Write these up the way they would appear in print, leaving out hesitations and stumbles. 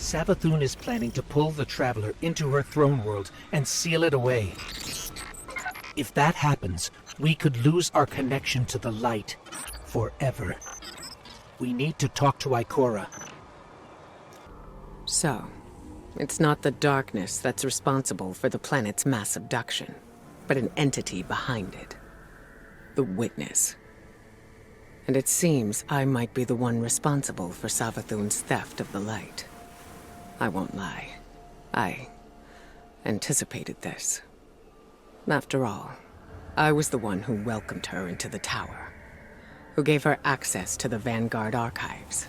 Savathun is planning to pull the Traveler into her throne world and seal it away. If that happens, we could lose our connection to the light forever. We need to talk to Ikora. So, it's not the darkness that's responsible for the planet's mass abduction, but an entity behind it. The Witness. And it seems I might be the one responsible for Savathun's theft of the light. I won't lie. I anticipated this. After all, I was the one who welcomed her into the tower, who gave her access to the Vanguard archives.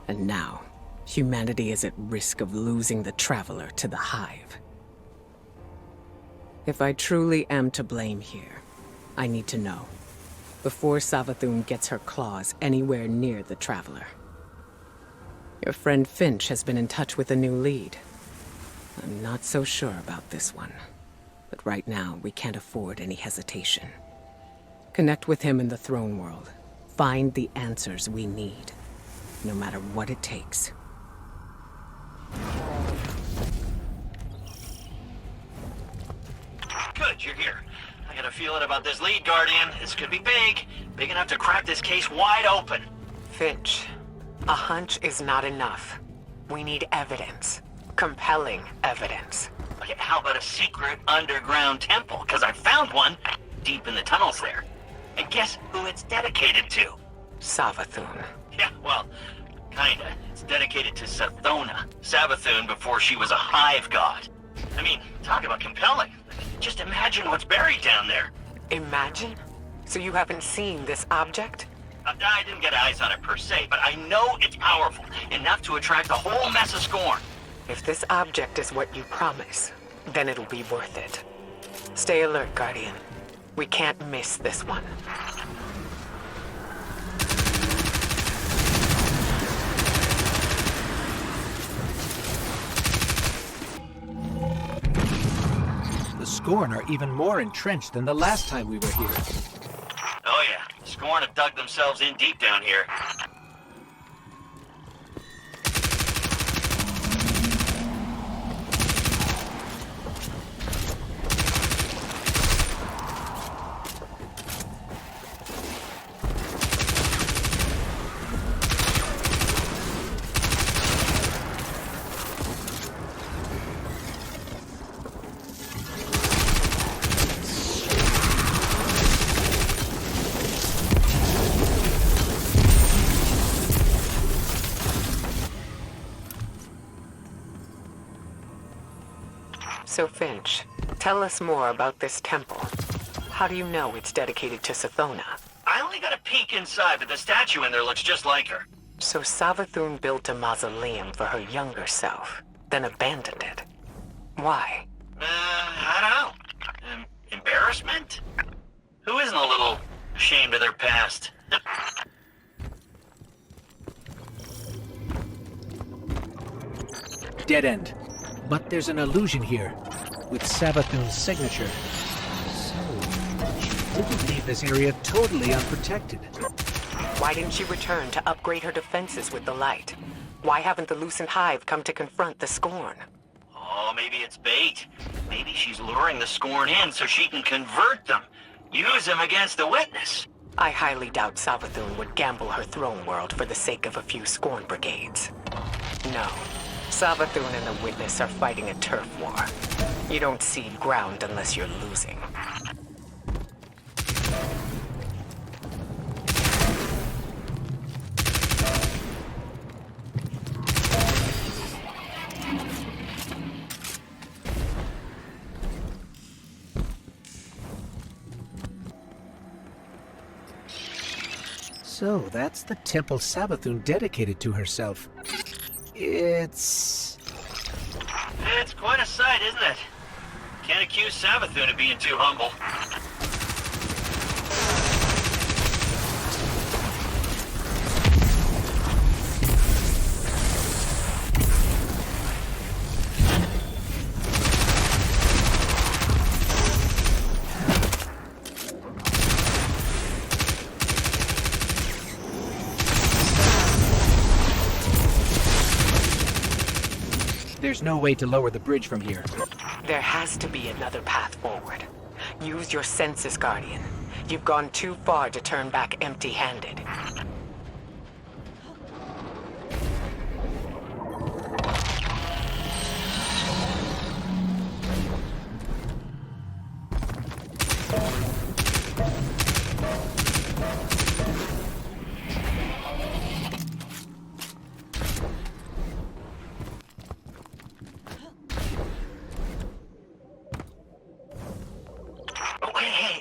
And now, humanity is at risk of losing the Traveler to the Hive. If I truly am to blame here, I need to know, before Savathun gets her claws anywhere near the Traveler. Your friend Finch has been in touch with a new lead. I'm not so sure about this one, but right now we can't afford any hesitation. Connect with him in the throne world. Find the answers we need, no matter what it takes. Good, you're here. I got a feeling about this lead, Guardian. This could be big. Big enough to crack this case wide open. Finch, a hunch is not enough. We need evidence. Compelling evidence. Okay, how about a secret underground temple? Because I found one deep in the tunnels there. And guess who it's dedicated to? Savathun. Yeah, well, kinda. It's dedicated to Sathona, Savathun before she was a hive god. I mean, talk about compelling. Just imagine what's buried down there. Imagine? So you haven't seen this object? I didn't get eyes on it per se, but I know it's powerful, enough to attract a whole mess of scorn. If this object is what you promise, then it'll be worth it. Stay alert, Guardian. We can't miss this one. The Scorn are even more entrenched than the last time we were here. Oh yeah, Scorn have dug themselves in deep down here. So Finch, tell us more about this temple. How do you know it's dedicated to Sathona? I only got a peek inside, but the statue in there looks just like her. So Savathun built a mausoleum for her younger self, then abandoned it. Why? I don't know. Embarrassment? Who isn't a little ashamed of their past? Dead end. But there's an illusion here, with Savathun's signature. So, she didn't leave this area totally unprotected. Why didn't she return to upgrade her defenses with the light? Why haven't the Lucent Hive come to confront the Scorn? Oh, maybe it's bait. Maybe she's luring the Scorn in so she can convert them. Use them against the Witness. I highly doubt Savathun would gamble her throne world for the sake of a few Scorn brigades. No. Savathun and the Witness are fighting a turf war. You don't cede ground unless you're losing. So, that's the temple Savathun dedicated to herself. It's quite a sight, isn't it? Can't accuse Savathun of being too humble. There's no way to lower the bridge from here. There has to be another path forward. Use your senses, Guardian. You've gone too far to turn back empty-handed.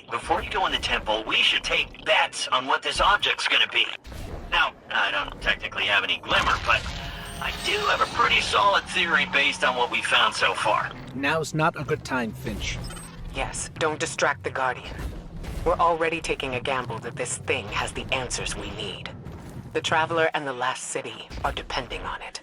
Before you go in the temple, we should take bets on what this object's gonna be. Now, I don't technically have any glimmer, but I do have a pretty solid theory based on what we found so far. Now's not a good time, Finch. Yes, don't distract the Guardian. We're already taking a gamble that this thing has the answers we need. The Traveler and the Last City are depending on it.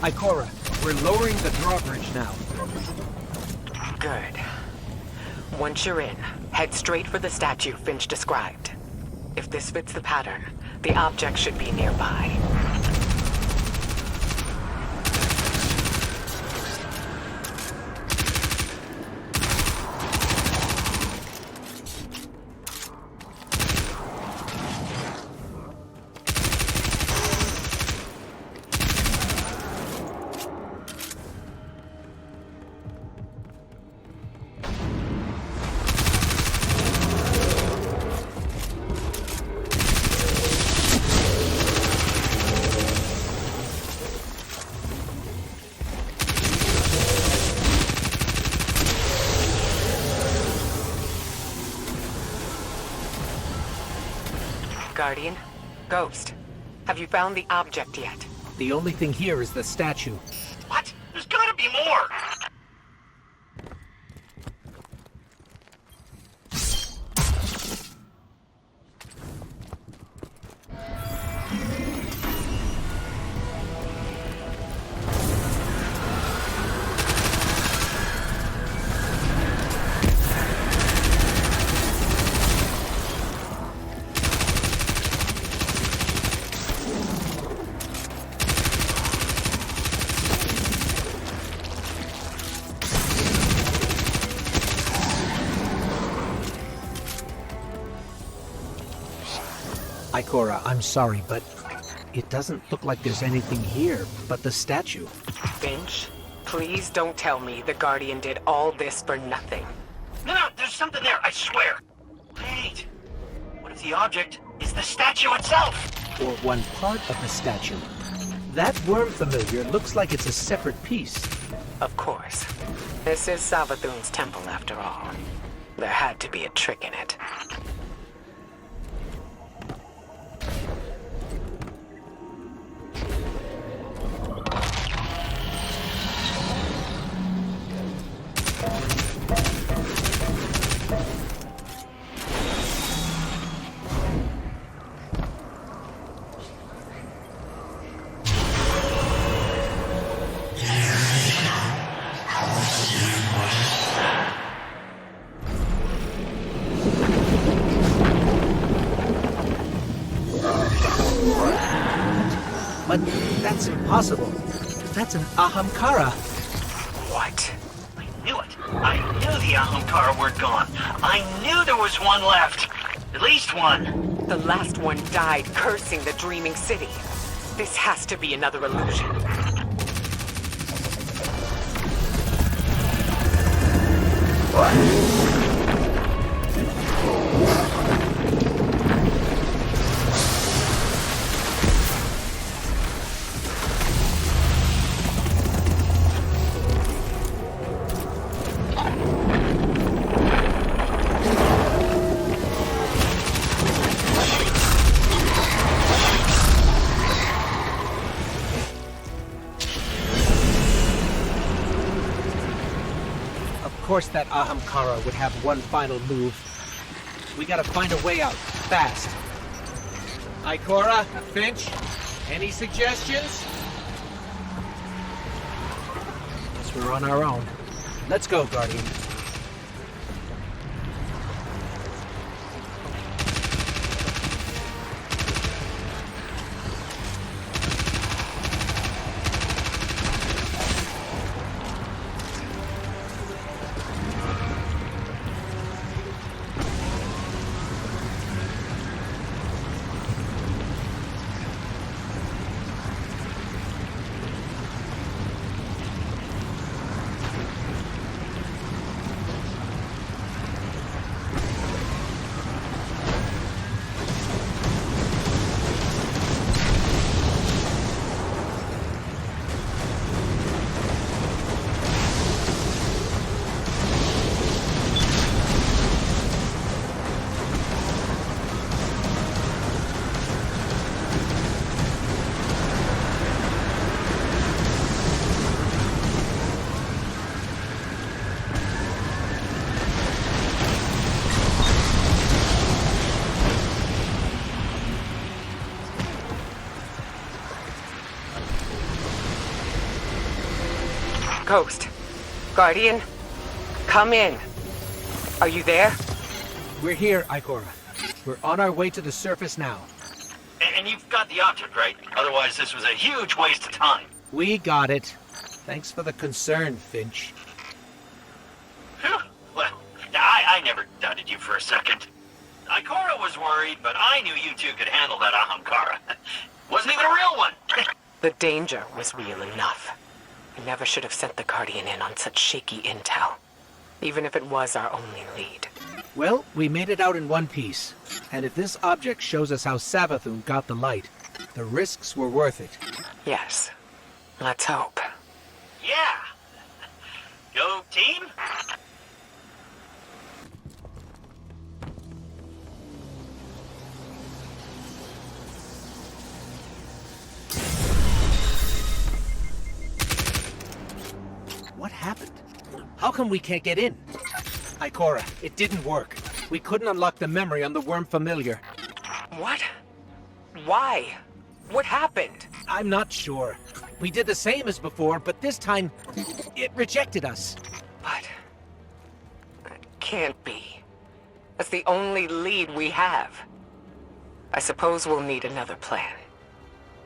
Ikora, we're lowering the drawbridge now. Good. Once you're in, head straight for the statue Finch described. If this fits the pattern, the object should be nearby. Guardian? Ghost? Have you found the object yet? The only thing here is the statue. What? There's gotta be more! Ikora, I'm sorry, but it doesn't look like there's anything here but the statue. Finch, please don't tell me the Guardian did all this for nothing. No, there's something there, I swear. Wait. What if the object is the statue itself? Or one part of the statue. That worm familiar looks like it's a separate piece. Of course. This is Savathun's temple after all. There had to be a trick in it. But that's impossible. That's an Ahamkara. What? I knew it. I knew the Ahamkara were gone. I knew there was one left. At least one. The last one died cursing the Dreaming City. This has to be another illusion. course that Ahamkara would have one final move. We gotta find a way out, fast. Ikora, Finch, any suggestions? Guess we're on our own. Let's go, Guardian. Ghost. Guardian. Come in. Are you there? We're here, Ikora. We're on our way to the surface now. And you've got the object, right? Otherwise, this was a huge waste of time. We got it. Thanks for the concern, Finch. Phew. Well, I never doubted you for a second. Ikora was worried, but I knew you two could handle that Ahamkara. Wasn't even a real one. The danger was real enough. We never should have sent the Guardian in on such shaky intel. Even if it was our only lead. Well, we made it out in one piece. And if this object shows us how Savathun got the light, the risks were worth it. Yes. Let's hope. Yeah. Go team. What happened? How come we can't get in? Ikora, it didn't work. We couldn't unlock the memory on the worm familiar. What? Why? What happened? I'm not sure. We did the same as before, but this time, it rejected us. But... that can't be. That's the only lead we have. I suppose we'll need another plan.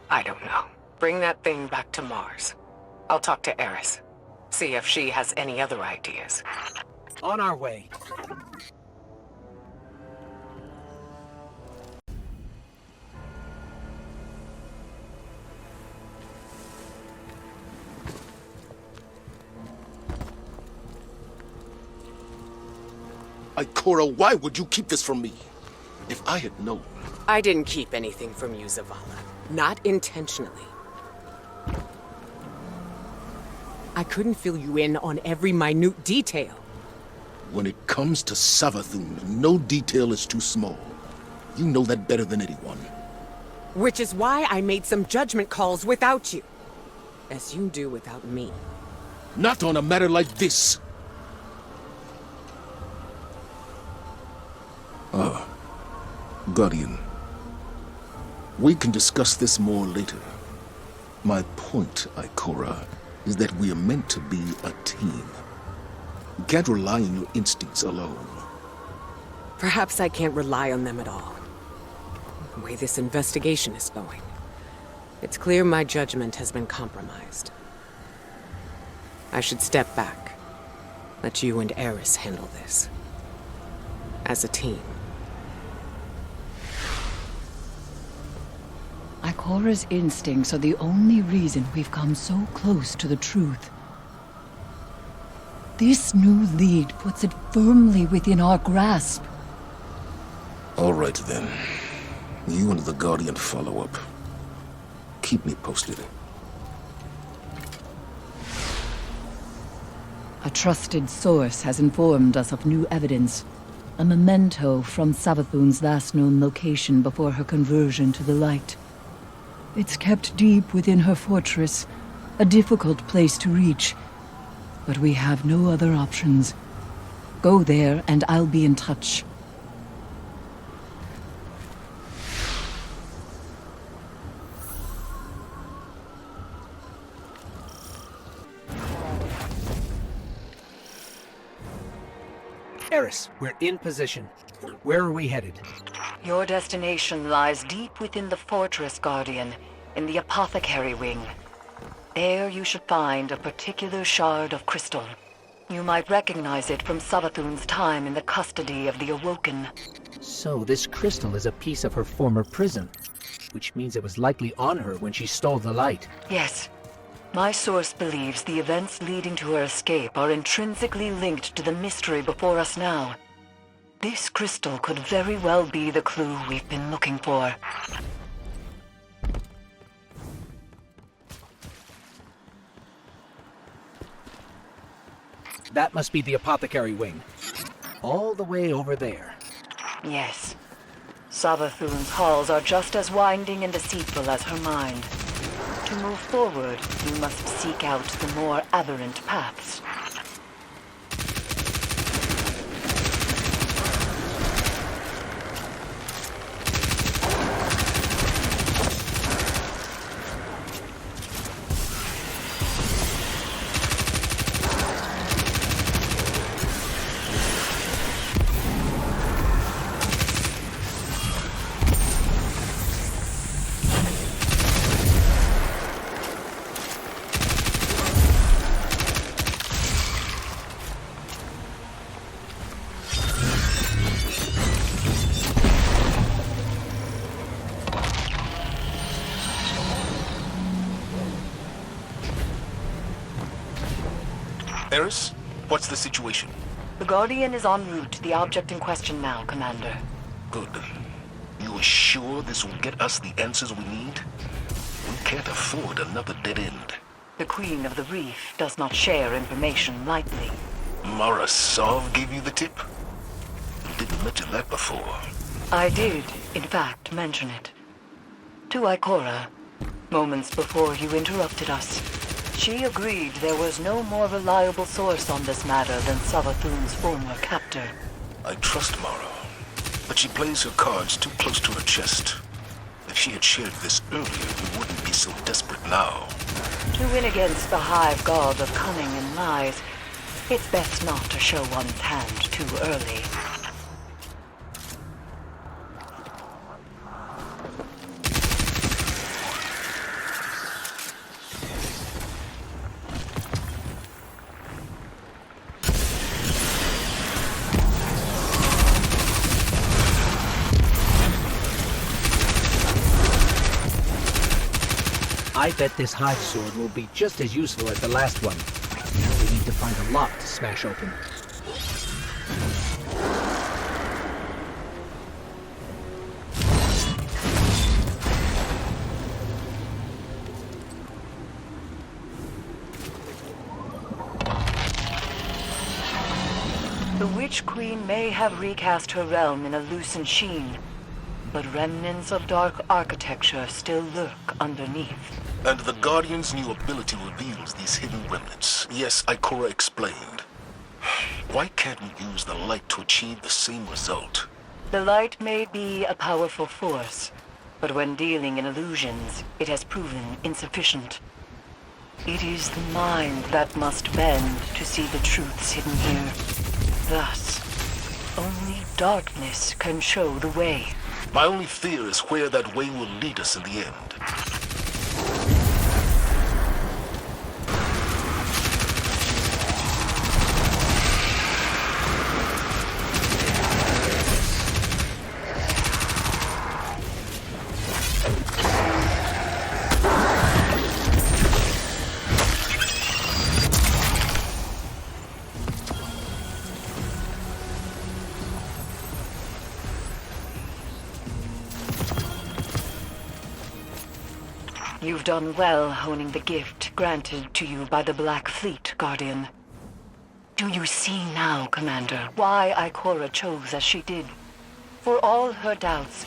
I don't know. Bring that thing back to Mars. I'll talk to Eris. See if she has any other ideas. On our way. Ikora, why would you keep this from me? If I had known... I didn't keep anything from you, Zavala. Not intentionally. I couldn't fill you in on every minute detail. When it comes to Savathun, no detail is too small. You know that better than anyone. Which is why I made some judgment calls without you. As you do without me. Not on a matter like this. Guardian. We can discuss this more later. My point, Ikora, is that we are meant to be a team. You can't rely on your instincts alone. Perhaps I can't rely on them at all. The way this investigation is going. It's clear my judgment has been compromised. I should step back. Let you and Eris handle this. As a team. Ikora's instincts are the only reason we've come so close to the truth. This new lead puts it firmly within our grasp. All right, then. You and the Guardian follow up. Keep me posted. A trusted source has informed us of new evidence. A memento from Savathun's last known location before her conversion to the light. It's kept deep within her fortress, a difficult place to reach. But we have no other options. Go there, and I'll be in touch. Eris, we're in position. Where are we headed? Your destination lies deep within the fortress, Guardian, in the Apothecary Wing. There you should find a particular shard of crystal. You might recognize it from Savathun's time in the custody of the Awoken. So this crystal is a piece of her former prison, which means it was likely on her when she stole the light. Yes. My source believes the events leading to her escape are intrinsically linked to the mystery before us now. This crystal could very well be the clue we've been looking for. That must be the Apothecary Wing. All the way over there. Yes. Savathun's halls are just as winding and deceitful as her mind. To move forward, you must seek out the more aberrant paths. Eris, what's the situation? The Guardian is en route to the object in question now, Commander. Good. You are sure this will get us the answers we need? We can't afford another dead end. The Queen of the Reef does not share information lightly. Mara Sov gave you the tip? You didn't mention that before. I did, in fact, mention it. To Ikora, moments before you interrupted us. She agreed there was no more reliable source on this matter than Savathun's former captor. I trust Mara, but she plays her cards too close to her chest. If she had shared this earlier, we wouldn't be so desperate now. To win against the hive god of cunning and lies, it's best not to show one's hand too early. I bet this hive sword will be just as useful as the last one. Now we need to find a lock to smash open. The Witch Queen may have recast her realm in a lucent sheen, but remnants of dark architecture still lurk underneath. And the Guardian's new ability reveals these hidden remnants. Yes, Ikora explained. Why can't we use the light to achieve the same result? The light may be a powerful force, but when dealing in illusions, it has proven insufficient. It is the mind that must bend to see the truths hidden here. Thus, only darkness can show the way. My only fear is where that way will lead us in the end. You've done well honing the gift granted to you by the Black Fleet, Guardian. Do you see now, Commander, why Ikora chose as she did? For all her doubts,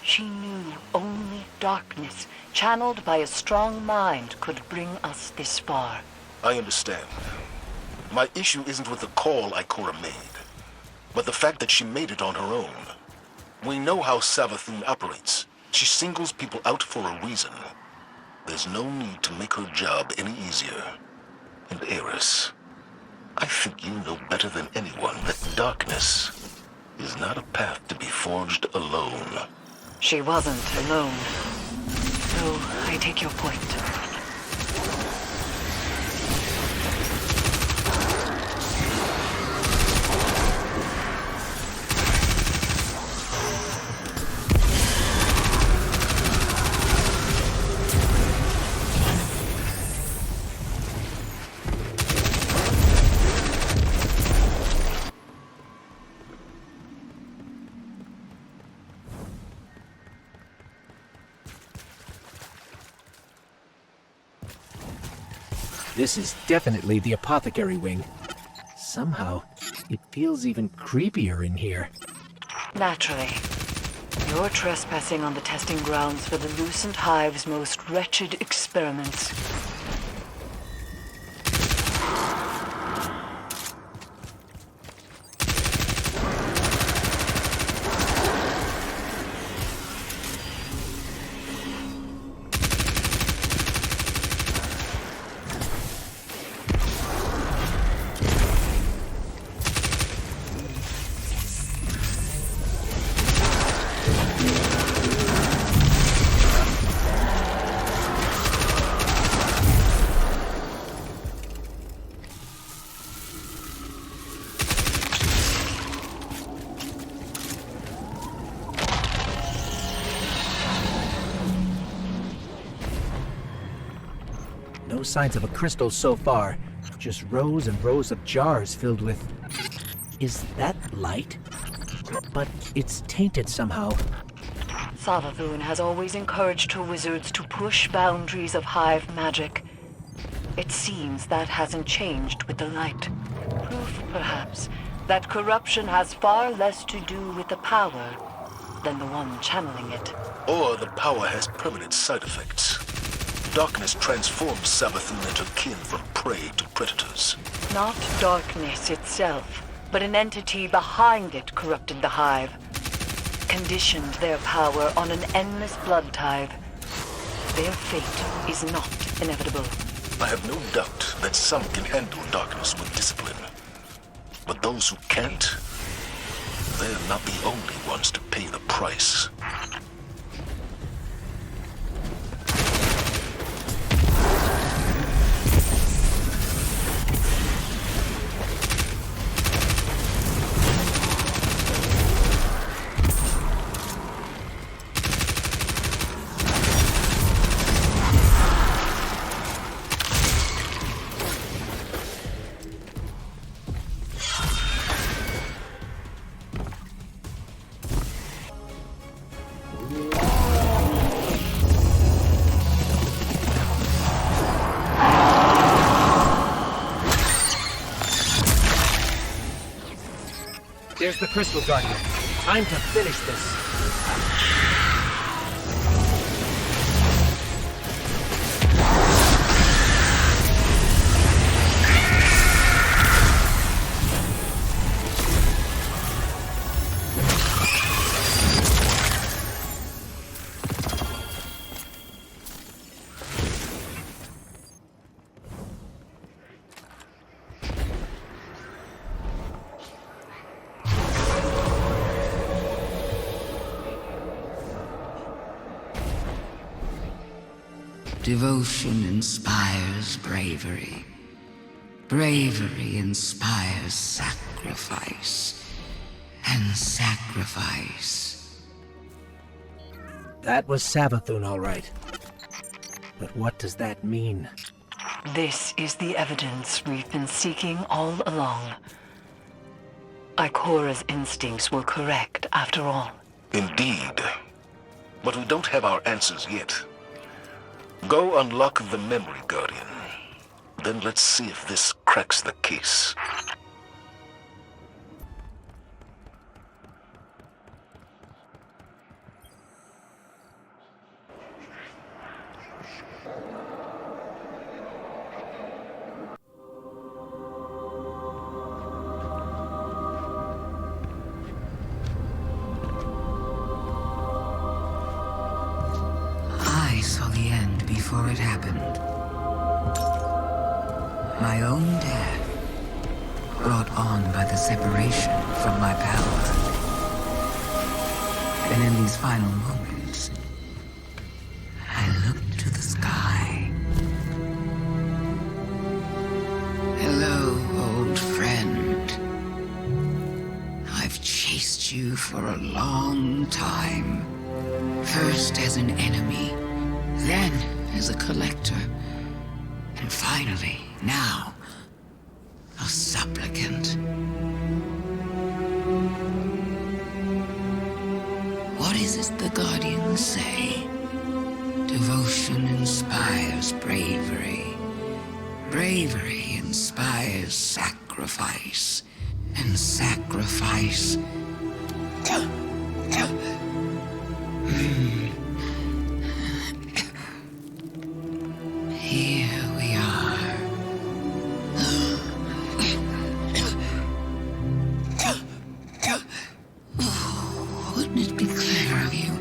she knew only darkness, channeled by a strong mind, could bring us this far. I understand. My issue isn't with the call Ikora made. but the fact that she made it on her own. We know how Savathun operates. She singles people out for a reason. There's no need to make her job any easier. And Eris, I think you know better than anyone that darkness is not a path to be forged alone. She wasn't alone. So, I take your point. This is definitely the apothecary wing. Somehow, it feels even creepier in here. Naturally. You're trespassing on the testing grounds for the Lucent Hive's most wretched experiments. No signs of a crystal so far. Just rows and rows of jars filled with... Is that light? But it's tainted somehow. Savathun has always encouraged her wizards to push boundaries of Hive magic. It seems that hasn't changed with the light. Proof, perhaps, that corruption has far less to do with the power than the one channeling it. Or the power has permanent side effects. Darkness transforms Savathun into kin from prey to predators. Not darkness itself, but an entity behind it corrupted the Hive. Conditioned their power on an endless blood tithe. Their fate is not inevitable. I have no doubt that some can handle darkness with discipline. But those who can't, they're not the only ones to pay the price. There's the Crystal Guardian. Time to finish this. Devotion inspires bravery. Bravery inspires sacrifice. And sacrifice... That was Savathun, all right. But what does that mean? This is the evidence we've been seeking all along. Ikora's instincts were correct, after all. Indeed. But we don't have our answers yet. Go unlock the Memory Guardian. Then let's see if this cracks the case. before it happened. My own death, brought on by the separation from my power. And in these final moments, I looked to the sky. Hello, old friend. I've chased you for a long time. First as an enemy, then as a collector, and finally, now, a supplicant. What is it the Guardians say? Devotion inspires bravery. Bravery inspires sacrifice. And sacrifice... Here we are. Wouldn't it be clever of you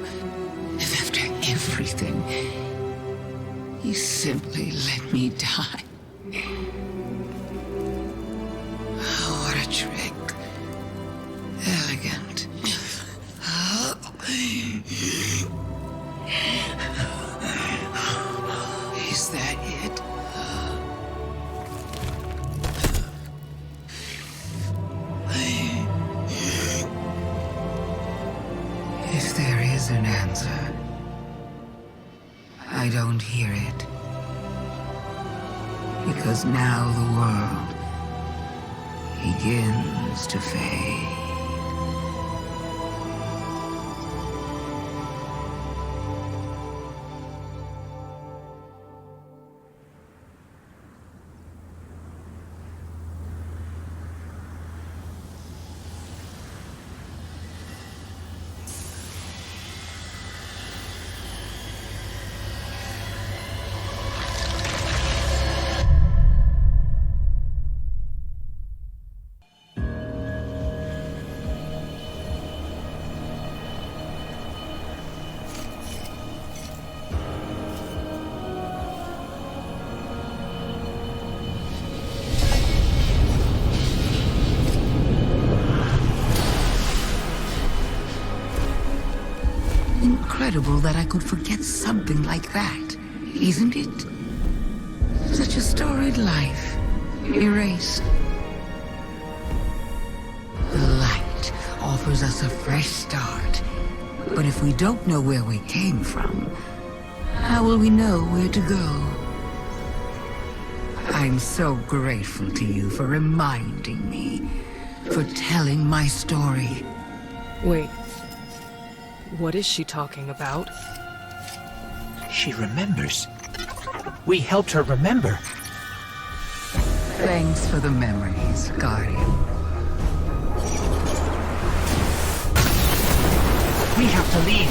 if after everything, you simply let me die? Oh, what a trick. Elegant. Is that it? If there is an answer, I don't hear it. Because now the world begins to fade. Incredible that I could forget something like that, isn't it? Such a storied life, erased. The light offers us a fresh start, but if we don't know where we came from, how will we know where to go? I'm so grateful to you for reminding me, for telling my story. Wait. What is she talking about? She remembers. We helped her remember. Thanks for the memories, Guardian. We have to leave.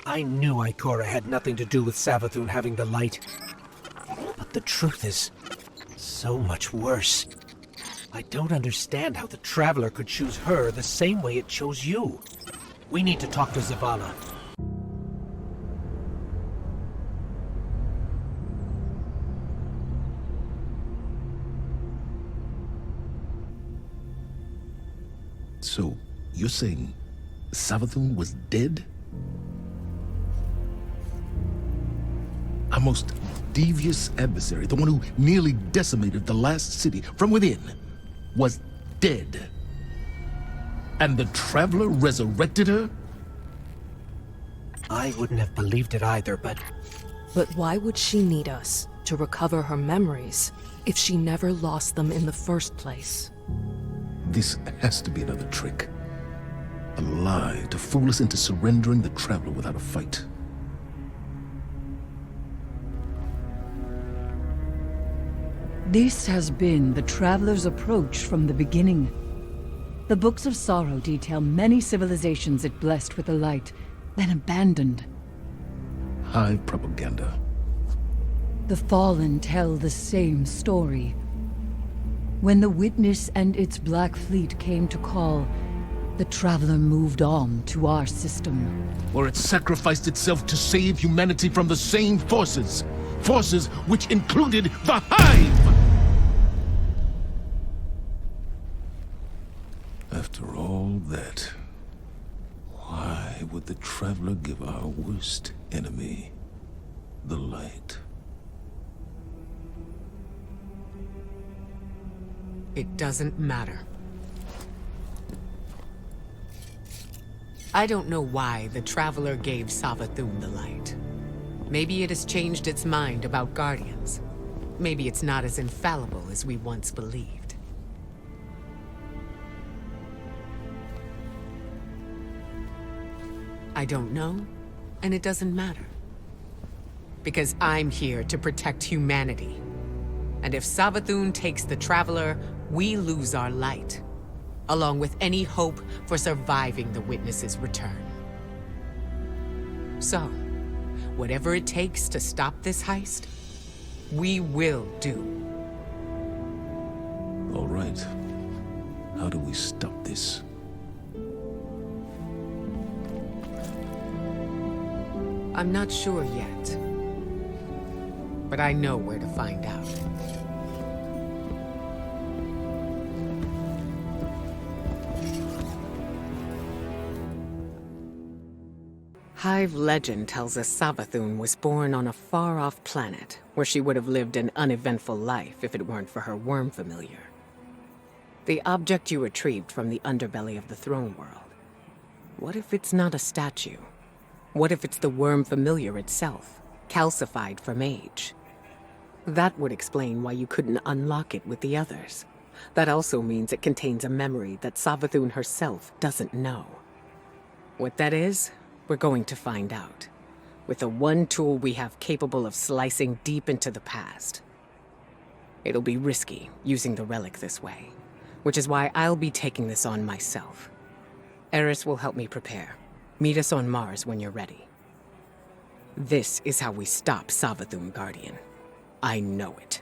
I knew Ikora had nothing to do with Savathun having the light. But the truth is so much worse. I don't understand how the Traveler could choose her the same way it chose you. We need to talk to Zavala. So, you're saying Savathun was dead? Our most devious adversary, the one who nearly decimated the last city from within, was dead. And the Traveler resurrected her? I wouldn't have believed it either, but But why would she need us to recover her memories if she never lost them in the first place? This has to be another trick. A lie to fool us into surrendering the Traveler without a fight. This has been the Traveler's approach from the beginning. The Books of Sorrow detail many civilizations it blessed with the light, then abandoned. High propaganda. The Fallen tell the same story, When the Witness and its Black Fleet came to call, the Traveler moved on to our system. Or it sacrificed itself to save humanity from the same forces. Forces which included the Hive! After all that, why would the Traveler give our worst enemy the light? It doesn't matter. I don't know why the Traveler gave Savathûn the light. Maybe it has changed its mind about Guardians. Maybe it's not as infallible as we once believed. I don't know, and it doesn't matter. Because I'm here to protect humanity. And if Savathûn takes the Traveler, we lose our light, along with any hope for surviving the Witness's return. So, whatever it takes to stop this heist, we will do. All right. How do we stop this? I'm not sure yet, but I know where to find out. Hive legend tells us Savathûn was born on a far-off planet where she would have lived an uneventful life if it weren't for her worm familiar. The object you retrieved from the underbelly of the throne world. What if it's not a statue? What if it's the worm familiar itself, calcified from age? That would explain why you couldn't unlock it with the others. That also means it contains a memory that Savathûn herself doesn't know. What that is, we're going to find out. With the one tool we have capable of slicing deep into the past. It'll be risky, using the relic this way. Which is why I'll be taking this on myself. Eris will help me prepare. Meet us on Mars when you're ready. This is how we stop Savathûn, Guardian. I know it.